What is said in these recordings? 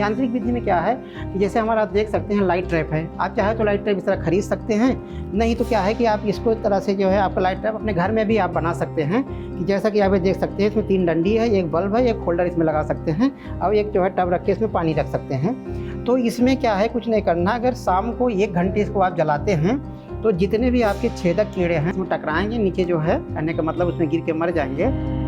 यांत्रिक विधि में क्या है कि जैसे हमारा आप देख सकते हैं लाइट ट्रैप है, आप चाहे तो लाइट ट्रैप इस तरह खरीद सकते हैं, नहीं तो क्या है कि आप इसको तरह से जो है आपका लाइट ट्रैप अपने घर में भी आप बना सकते हैं। कि जैसा कि आप देख सकते हैं इसमें 3 डंडी है, एक बल्ब है, एक होल्डर इसमें लगा सकते हैं और एक जो है टब रख के इसमें पानी रख सकते हैं। तो इसमें क्या है कुछ नहीं करना, अगर शाम को 1 घंटे इसको आप जलाते हैं तो जितने भी आपके छेदक कीड़े हैं उसमें टकराएंगे, नीचे जो है कहने का मतलब उसमें गिर के मर जाएंगे।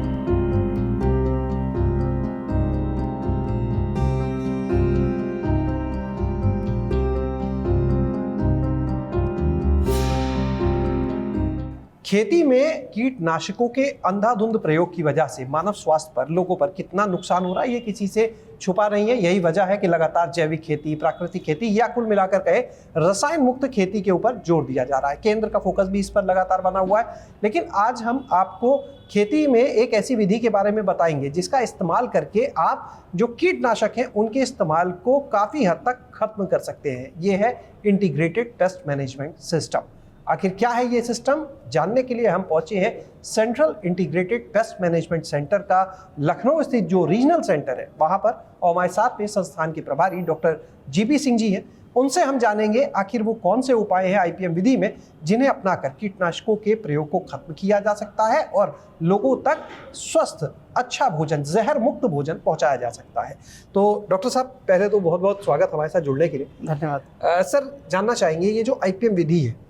खेती में कीटनाशकों के अंधाधुंध प्रयोग की वजह से मानव स्वास्थ्य पर, लोगों पर कितना नुकसान हो रहा है ये किसी से छुपा नहीं है। यही वजह है कि लगातार जैविक खेती, प्राकृतिक खेती या कुल मिलाकर कहे रसायन मुक्त खेती के ऊपर जोर दिया जा रहा है। केंद्र का फोकस भी इस पर लगातार बना हुआ है। लेकिन आज हम आपको खेती में एक ऐसी विधि के बारे में बताएंगे जिसका इस्तेमाल करके आप जो कीटनाशक हैं उनके इस्तेमाल को काफी हद तक खत्म कर सकते हैं। ये है इंटीग्रेटेड पेस्ट मैनेजमेंट सिस्टम। आखिर क्या है ये सिस्टम, जानने के लिए हम पहुंचे हैं central integrated pest management centre का लखनऊ स्थित जो रीजनल सेंटर है वहां पर, और हमारे साथ में संस्थान के प्रभारी डॉक्टर जीपी सिंह जी हैं। उनसे हम जानेंगे आखिर वो कौन से उपाय हैं आईपीएम विधि में जिन्हें अपनाकर कीटनाशकों के प्रयोग को खत्म किया जा सकता है और लोगों तक स्वस्थ अच्छा भोजन, जहर मुक्त भोजन पहुंचाया जा सकता है। तो डॉक्टर साहब, पहले तो बहुत बहुत स्वागत हमारे साथ जुड़ने के लिए। धन्यवाद। सर, जानना चाहेंगे ये जो आईपीएम विधि है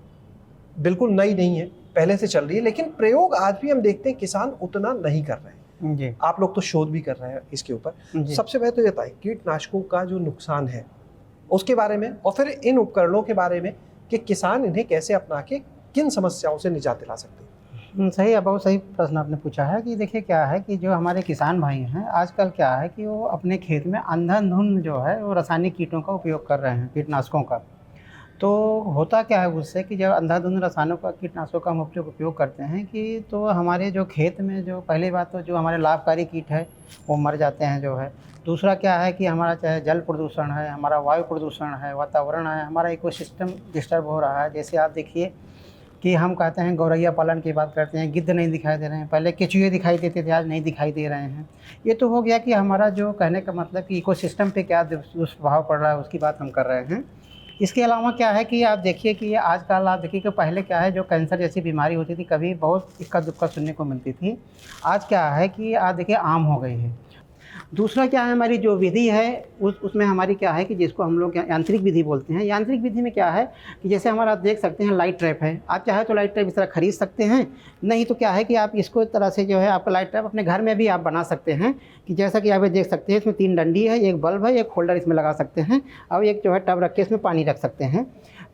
बिल्कुल नई नहीं है, पहले से चल रही है, लेकिन प्रयोग आज भी हम देखते हैं किसान उतना नहीं कर रहे हैं जी। आप लोग तो शोध भी कर रहे हैं इसके ऊपर। सबसे पहले तो ये बताइए कीटनाशकों का जो नुकसान है उसके बारे में, और फिर इन उपकरणों के बारे में कि किसान इन्हें कैसे अपना के किन समस्याओं से निजात दिला सकते हैं। सही है, बहुत सही प्रश्न आपने पूछा है कि देखिए क्या है कि जो हमारे किसान भाई हैं आजकल क्या है कि वो अपने खेत में अंधाधुंध जो है वो रासायनिक कीटों का उपयोग कर रहे हैं, कीटनाशकों का। तो होता क्या है उससे कि जब अंधाधुंध रसायनों का, कीटनाशकों का हम उपयोग करते हैं कि तो हमारे जो खेत में जो पहली बात तो जो हमारे लाभकारी कीट है वो मर जाते हैं जो है। दूसरा क्या है कि हमारा चाहे जल प्रदूषण है, हमारा वायु प्रदूषण है, वातावरण है, हमारा इकोसिस्टम डिस्टर्ब हो रहा है। जैसे आप देखिए कि हम कहते हैं गौरैया पालन की बात करते हैं, गिद्ध नहीं दिखाई दे रहे हैं, पहले केचुए दिखाई देते थे, आज नहीं दिखाई दे रहे हैं। ये तो हो गया कि हमारा जो कहने का मतलब कि इकोसिस्टम पे क्या दुष्प्रभाव पड़ रहा है उसकी बात हम कर रहे हैं। इसके अलावा क्या है कि आप देखिए कि आजकल आप देखिए कि पहले क्या है जो कैंसर जैसी बीमारी होती थी कभी बहुत इक्का दुक्का सुनने को मिलती थी, आज क्या है कि आप देखिए आम हो गई है। दूसरा क्या है हमारी जो विधि है उसमें हमारी क्या है कि जिसको हम लोग यांत्रिक विधि बोलते हैं। यांत्रिक विधि में क्या है कि जैसे हमारा आप देख सकते हैं लाइट ट्रैप है, आप चाहे तो लाइट ट्रैप इस तरह खरीद सकते हैं, नहीं तो क्या है कि आप इसको तरह से जो है आपका लाइट ट्रैप अपने घर में भी आप बना सकते हैं। कि जैसा कि आप देख सकते हैं इसमें 3 डंडी है, एक बल्ब है, एक होल्डर इसमें लगा सकते हैं और एक जो है टब रख के इसमें पानी रख सकते हैं।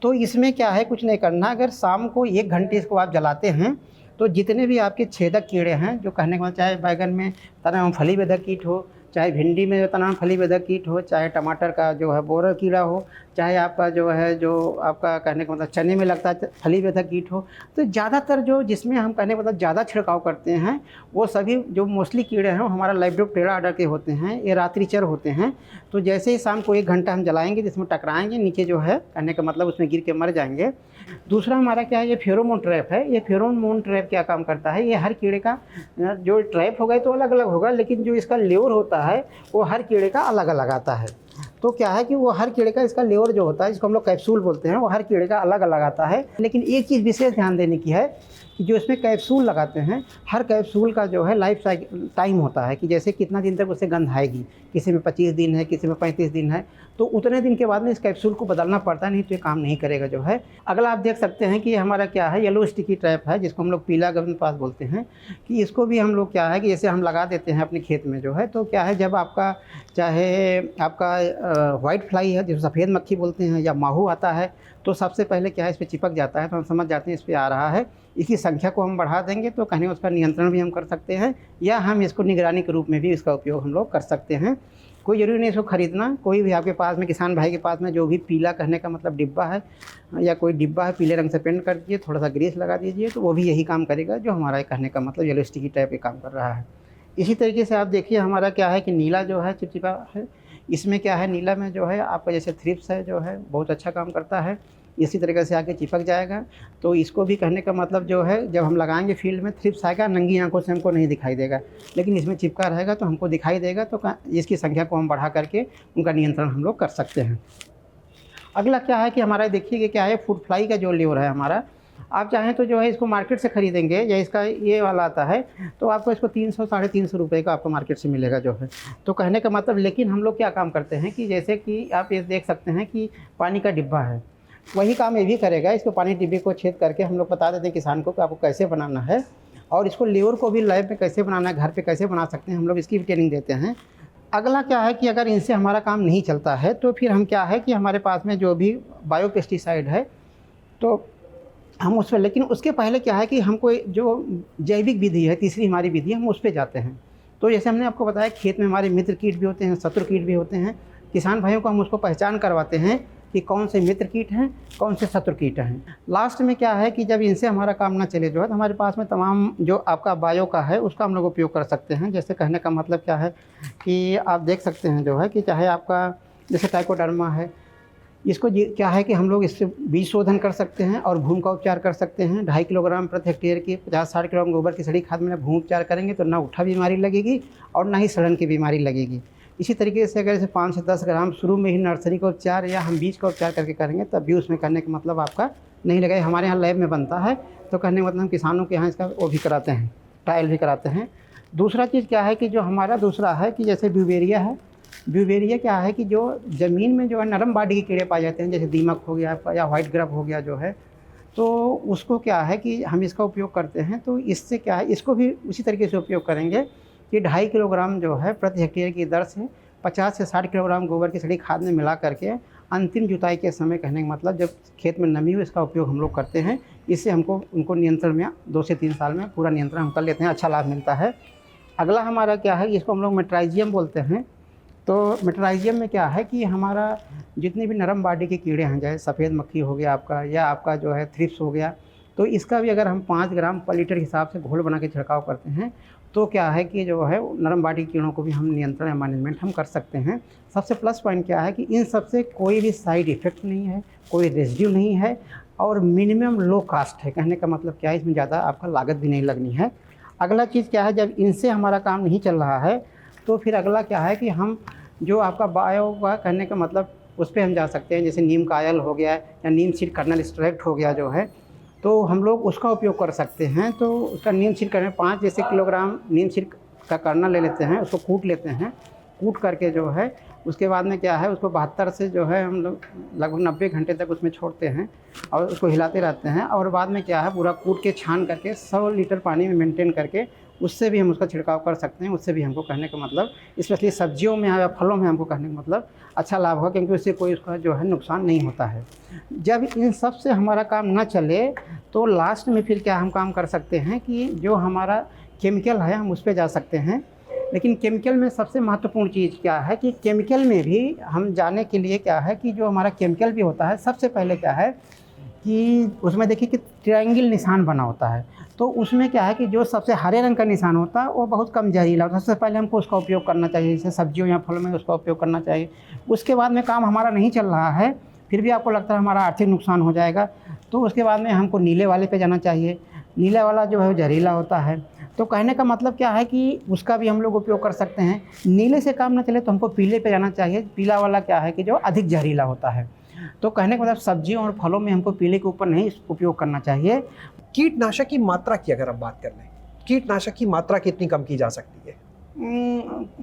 तो इसमें क्या है कुछ नहीं करना, अगर शाम को 1 घंटे इसको आप जलाते हैं तो जितने भी आपके छेदक कीड़े हैं जो कहने का मतलब चाहे बैगन में तना फली बेधक कीट हो, चाहे भिंडी में तना फली बेधक कीट हो, चाहे टमाटर का जो है बोरर कीड़ा हो, चाहे आपका जो है जो आपका कहने का मतलब चने में लगता है फली बेधक कीट हो, तो ज़्यादातर जो जिसमें हम कहने का मतलब ज़्यादा छिड़काव करते हैं वो सभी जो मोस्टली कीड़े हैं वो हमारा लेपिडोप्टेरा ऑर्डर के होते हैं, ये रात्रिचर होते हैं। तो जैसे ही शाम को 1 घंटा हम जलाएंगे जिसमें टकराएंगे, नीचे जो है कहने का मतलब उसमें गिर के मर जाएंगे। दूसरा हमारा क्या है ये फेरोमोन ट्रैप है। ये फेरोमोन ट्रैप क्या काम करता है, ये हर कीड़े का जो ट्रैप होगा तो अलग अलग होगा, लेकिन जो इसका ल्योर होता है वो हर कीड़े का अलग अलग आता है। तो क्या है कि वो हर कीड़े का इसका ल्योर जो होता है जिसको हम लोग कैप्सूल बोलते हैं वो हर कीड़े का अलग अलग आता है। लेकिन एक चीज़ विशेष ध्यान देने की है कि जो इसमें कैप्सूल लगाते हैं हर कैप्सूल का जो है लाइफ टाइम होता है कि जैसे कितना दिन तक उससे गंध आएगी, किसी में 25 दिन है, किसी में 35 दिन है, तो उतने दिन के बाद में इस कैप्सूल को बदलना पड़ता है, नहीं तो ये काम नहीं करेगा जो है। अगला आप देख सकते हैं कि हमारा क्या है येलो स्टिकी ट्रैप है जिसको हम लोग पीला गगन पास बोलते हैं। कि इसको भी हम लोग क्या है कि जैसे हम लगा देते हैं अपने खेत में जो है, तो क्या है जब आपका चाहे आपका वाइट फ्लाई है जिसको सफ़ेद मक्खी बोलते हैं या माहू आता है, तो सबसे पहले क्या है इस पर चिपक जाता है, तो हम समझ जाते हैं इस पर आ रहा है। इसकी संख्या को हम बढ़ा देंगे तो कहीं उसका नियंत्रण भी हम कर सकते हैं, या हम इसको निगरानी के रूप में भी इसका उपयोग हम लोग कर सकते हैं। कोई ज़रूरी नहीं इसको ख़रीदना, कोई भी आपके पास में किसान भाई के पास में जो भी पीला कहने का मतलब डिब्बा है या कोई डिब्बा है पीले रंग से पेंट कर दीजिए, थोड़ा सा ग्रीस लगा दीजिए, तो वो भी यही काम करेगा जो हमारा कहने का मतलब येलो स्टिकी टाइप के काम कर रहा है। इसी तरीके से आप देखिए हमारा क्या है कि नीला जो है चिपचिपा है, इसमें क्या है नीला में जो है आपका जैसे थ्रिप्स है जो है बहुत अच्छा काम करता है। इसी तरीके से आके चिपक जाएगा। तो इसको भी कहने का मतलब जो है, जब हम लगाएंगे फील्ड में थ्रिप्स आएगा, नंगी आंखों से हमको नहीं दिखाई देगा, लेकिन इसमें चिपका रहेगा तो हमको दिखाई देगा। तो इसकी संख्या को हम बढ़ा करके उनका नियंत्रण हम लोग कर सकते हैं। अगला क्या है कि हमारा देखिए कि क्या है, फूड फ्लाई का जो ल्योर है हमारा, आप चाहें तो जो है इसको मार्केट से ख़रीदेंगे, या इसका ये वाला आता है तो आपको इसको 300 साढ़े 300 रुपये का आपको मार्केट से मिलेगा जो है। तो कहने का मतलब, लेकिन हम लोग क्या काम करते हैं कि जैसे कि आप ये देख सकते हैं कि पानी का डिब्बा है, वही काम ये भी करेगा। इसको पानी डिब्बे को छेद करके हम लोग बता देते हैं किसान को कि आपको कैसे बनाना है, और इसको ल्योर को भी लैब में कैसे बनाना है, घर पर कैसे बना सकते हैं, हम लोग इसकी भी ट्रेनिंग देते हैं। अगला क्या है कि अगर इनसे हमारा काम नहीं चलता है तो फिर हम क्या है कि हमारे पास में जो भी बायो पेस्टिसाइड है तो हम उस पर, लेकिन उसके पहले क्या है कि हमको जो जैविक विधि है, तीसरी हमारी विधि, हम उस पर जाते हैं। तो जैसे हमने आपको बताया, खेत में हमारे मित्र कीट भी होते हैं, शत्रु कीट भी होते हैं। किसान भाइयों को हम उसको पहचान करवाते हैं कि कौन से मित्र कीट हैं, कौन से शत्रु कीट हैं। लास्ट में क्या है कि जब इनसे हमारा काम ना चले जो है, तो हमारे पास में तमाम जो आपका बायो का है उसका हम लोग उपयोग कर सकते हैं। जैसे कहने का मतलब क्या है कि आप देख सकते हैं जो है कि चाहे आपका जैसे ट्राइकोडर्मा है, इसको क्या है कि हम लोग इससे बीज शोधन कर सकते हैं और भूमि का उपचार कर सकते हैं। 2.5 किलोग्राम प्रति हेक्टेयर की 50-60 किलोग्राम गोबर की सड़ी खाद में भूमि उपचार करेंगे तो ना उठा बीमारी लगेगी और ना ही सड़न की बीमारी लगेगी। इसी तरीके से अगर इसे 5 से 10 ग्राम शुरू में ही नर्सरी का उपचार या हम बीज का उपचार करके करेंगे तब भी उसमें करने का मतलब आपका नहीं लगेगा। हमारे यहाँ लैब में बनता है, तो कहने का मतलब हम किसानों के यहाँ इसका वो भी कराते हैं, ट्रायल भी कराते हैं। दूसरा चीज़ क्या है कि जो हमारा दूसरा है कि जैसे ब्यूवेरिया है, ब्यूवेरिया क्या है कि जो ज़मीन में जो है नरम बॉडी के कीड़े पाए जाते हैं, जैसे दीमक हो गया या वाइट ग्रब हो गया जो है, तो उसको क्या है कि हम इसका उपयोग करते हैं। तो इससे क्या है, इसको भी उसी तरीके से उपयोग करेंगे कि 2.5 किलोग्राम जो है प्रति हेक्टेयर की दर से 50 से 60 किलोग्राम गोबर की सड़ी खाद में मिला करके अंतिम जुताई के समय, कहने का मतलब जब खेत में नमी हो, इसका उपयोग हम लोग करते हैं। इससे हमको उनको नियंत्रण में 2 से 3 साल में पूरा नियंत्रण हम कर लेते हैं, अच्छा लाभ मिलता है। अगला हमारा क्या है, इसको हम लोग मेट्राइजियम बोलते हैं। तो मेट्राइजियम में क्या है कि हमारा जितने भी नरम बॉडी के कीड़े हैं, जैसे सफ़ेद मक्खी हो गया आपका, या आपका जो है थ्रिप्स हो गया, तो इसका भी अगर हम 5 ग्राम पर लीटर के हिसाब से घोल बना के छिड़काव करते हैं तो क्या है कि जो है नरम बॉडी के कीड़ों को भी हम नियंत्रण या मैनेजमेंट हम कर सकते हैं। सबसे प्लस पॉइंट क्या है कि इन सबसे कोई भी साइड इफ़ेक्ट नहीं है, कोई रेजिड्यू नहीं है और मिनिमम लो कास्ट है। कहने का मतलब क्या है, इसमें ज़्यादा आपका लागत भी नहीं लगनी है। अगला चीज़ क्या है, जब इनसे हमारा काम नहीं चल रहा है तो फिर अगला क्या है कि हम जो आपका बायो का, कहने का मतलब उस पर हम जा सकते हैं। जैसे नीम का आयल हो गया या नीम सीड कर्नल एक्सट्रैक्ट हो गया जो है, तो हम लोग उसका उपयोग कर सकते हैं। तो उसका नीम सीड करने 5 जैसे किलोग्राम नीम सीड का कर्नल ले लेते हैं, उसको कूट लेते हैं। कूट करके जो है उसके बाद में क्या है, उसको 72 से जो है हम लोग लगभग 90 घंटे तक उसमें छोड़ते हैं और उसको हिलाते रहते हैं। और बाद में क्या है, पूरा कूट के छान करके 100 लीटर पानी में मेंटेन करके उससे भी हम उसका छिड़काव कर सकते हैं। उससे भी हमको कहने का मतलब, स्पेशली सब्जियों में या फलों में हमको कहने का मतलब अच्छा लाभ होगा, क्योंकि उससे कोई उसका जो है नुकसान नहीं होता है। जब इन सब से हमारा काम ना चले तो लास्ट में फिर क्या हम काम कर सकते हैं कि जो हमारा केमिकल है हम उस पर जा सकते हैं। लेकिन केमिकल में सबसे महत्वपूर्ण चीज़ क्या है कि केमिकल में भी हम जाने के लिए क्या है कि जो हमारा केमिकल भी होता है, सबसे पहले क्या है कि उसमें देखिए कि ट्रायंगल निशान बना होता है। तो उसमें क्या है कि जो सबसे हरे रंग का निशान होता है वो बहुत कम जहरीला होता है। सबसे पहले हमको उसका उपयोग करना चाहिए, जैसे सब्जियों या फलों में उसका उपयोग करना चाहिए। उसके बाद में काम हमारा नहीं चल रहा है, फिर भी आपको लगता है हमारा आर्थिक नुकसान हो जाएगा, तो उसके बाद में हमको नीले वाले पे जाना चाहिए। नीला वाला जो है वो जहरीला होता है। तो कहने का मतलब क्या है कि उसका भी हम लोग उपयोग कर सकते हैं। नीले से काम ना चले तो हमको पीले पे जाना चाहिए। पीला वाला क्या है कि जो अधिक जहरीला होता है। तो कहने का मतलब सब्जियों और फलों में हमको पीले के ऊपर नहीं उपयोग करना चाहिए। कीटनाशक की मात्रा की अगर हम बात कर लें, कीटनाशक की मात्रा कितनी कम की जा सकती है?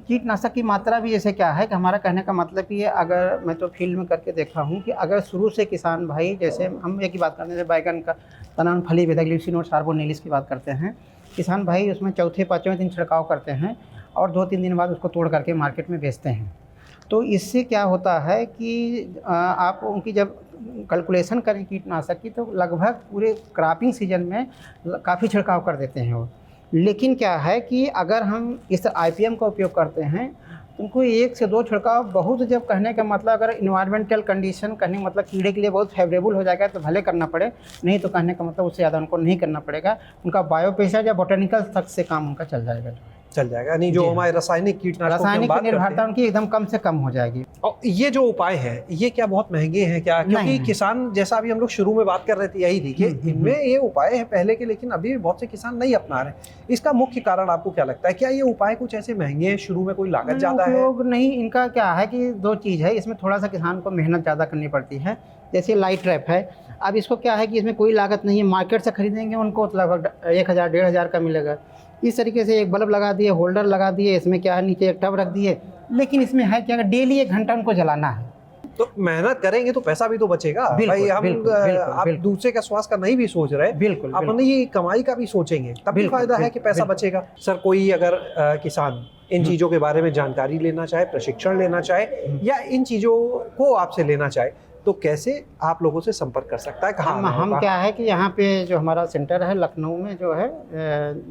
कीटनाशक की मात्रा भी जैसे क्या है कि हमारा कहने का मतलब ये, अगर मैं तो फील्ड में करके देखा हूँ कि अगर शुरू से किसान भाई, जैसे हम एक ही बात करते हैं, बैगन का तनान फली बेदक ग्लिसिनोड कार्बोनेलिस की बात करते हैं, किसान भाई उसमें चौथे पाँचवें दिन छिड़काव करते हैं और 2-3 दिन बाद उसको तोड़ करके मार्केट में बेचते हैं। तो इससे क्या होता है कि आप उनकी जब कैलकुलेशन करें कीटनाशक की, तो लगभग पूरे क्रॉपिंग सीजन में काफ़ी छिड़काव कर देते हैं वो। लेकिन क्या है कि अगर हम इस IPM का उपयोग करते हैं तो उनको 1 से 2 छिड़काव बहुत, जब कहने का मतलब अगर इन्वायरमेंटल कंडीशन कहने का मतलब कीड़े के लिए बहुत फेवरेबल हो जाएगा तो भले करना पड़े, नहीं तो कहने का मतलब उससे ज़्यादा उनको नहीं करना पड़ेगा। उनका बायोपेस्टिसाइड या बोटेनिकल तक से काम उनका चल जाएगा। चल जाएगा, यानी जो जी। हमारे रासायनिक कीटनाशकों की हम रासायनिक बात करते निर्भरता हैं, उनकी एकदम कम से कम हो जाएगी। और ये जो उपाय हैं ये क्या बहुत महंगे हैं क्या? क्योंकि नहीं। किसान, जैसा अभी हम लोग शुरू में बात कर रहे थे यही थी कि इनमें ये उपाय है पहले के, लेकिन अभी भी बहुत से किसान नहीं अपना रहे। इसका मुख्य कारण आपको क्या लगता है? क्या ये उपाय कुछ ऐसे महंगे हैं, शुरू में कोई लागत ज्यादा है? उपयोग नहीं, इनका क्या है कि दो चीज़ है, इसमें थोड़ा सा किसान को मेहनत ज़्यादा करनी पड़ती है। जैसे लाइट ट्रैप है, अब इसको क्या है कि इसमें कोई लागत नहीं है, मार्केट से खरीदेंगे उनको लगभग 1000 1500 का मिलेगा। इस तरीके से एक बल्ब लगा दिए, होल्डर लगा दिए, इसमें क्या है नीचे एक टब रख दिए, लेकिन इसमें है कि अगर डेली 1 घंटा उनको जलाना है। तो मेहनत करेंगे तो पैसा भी तो बचेगा भाई। हम आप दूसरे का स्वास्थ्य का नहीं भी सोच रहे, बिल्कुल अपनी ये कमाई का भी सोचेंगे, तब भी फायदा है कि पैसा बचेगा। सर, कोई अगर किसान इन चीजों के बारे में जानकारी लेना चाहे, प्रशिक्षण लेना चाहे या इन चीजों को आपसे लेना चाहे, तो कैसे आप लोगों से संपर्क कर सकता है? कहाँ हम क्या है कि यहाँ पे जो हमारा सेंटर है लखनऊ में जो है,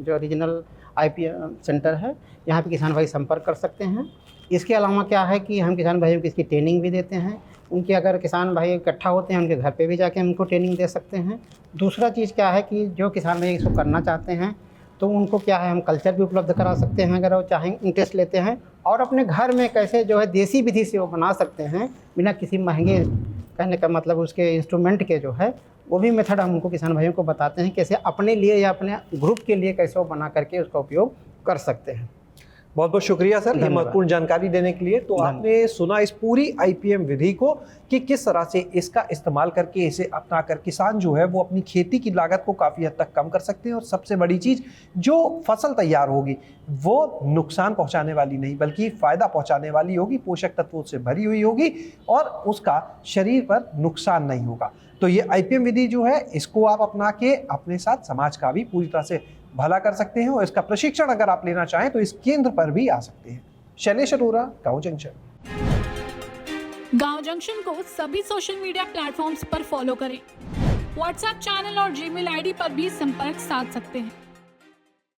जो रीजनल IPM सेंटर है, यहाँ पे किसान भाई संपर्क कर सकते हैं। इसके अलावा क्या है कि हम किसान भाइयों को इसकी ट्रेनिंग भी देते हैं। उनके अगर किसान भाई इकट्ठा होते हैं उनके घर पे भी जाके हम उनको ट्रेनिंग दे सकते हैं। दूसरा चीज़ क्या है कि जो किसान भाई इसको करना चाहते हैं तो उनको क्या है हम कल्चर भी उपलब्ध करा सकते हैं, अगर वो चाहें, इंटरेस्ट लेते हैं, और अपने घर में कैसे जो है देसी विधि से वो बना सकते हैं बिना किसी महंगे, कहने का मतलब उसके इंस्ट्रूमेंट के जो है वो भी मेथड हम उनको किसान भाइयों को बताते हैं कैसे अपने लिए या अपने ग्रुप के लिए कैसे वो बना करके उसका उपयोग कर सकते हैं। बहुत बहुत शुक्रिया सर ये महत्वपूर्ण जानकारी देने के लिए। तो आपने सुना इस पूरी IPM विधि को कि किस तरह से इसका इस्तेमाल करके, इसे अपना कर किसान जो है वो अपनी खेती की लागत को काफ़ी हद तक कम कर सकते हैं, और सबसे बड़ी चीज़, जो फसल तैयार होगी वो नुकसान पहुंचाने वाली नहीं बल्कि फ़ायदा पहुंचाने वाली होगी, पोषक तत्वों से भरी हुई होगी और उसका शरीर पर नुकसान नहीं होगा। तो ये IPM विधि जो है इसको आप अपना के अपने साथ समाज का भी पूरी तरह से भला कर सकते हैं, और इसका प्रशिक्षण अगर आप लेना चाहें तो इस केंद्र पर भी आ सकते हैं। शैलेश अरोरा, गांव जंक्शन। गांव जंक्शन को सभी सोशल मीडिया प्लेटफॉर्म्स पर फॉलो करें। व्हाट्सएप चैनल और जीमेल आईडी पर भी संपर्क साध सकते हैं।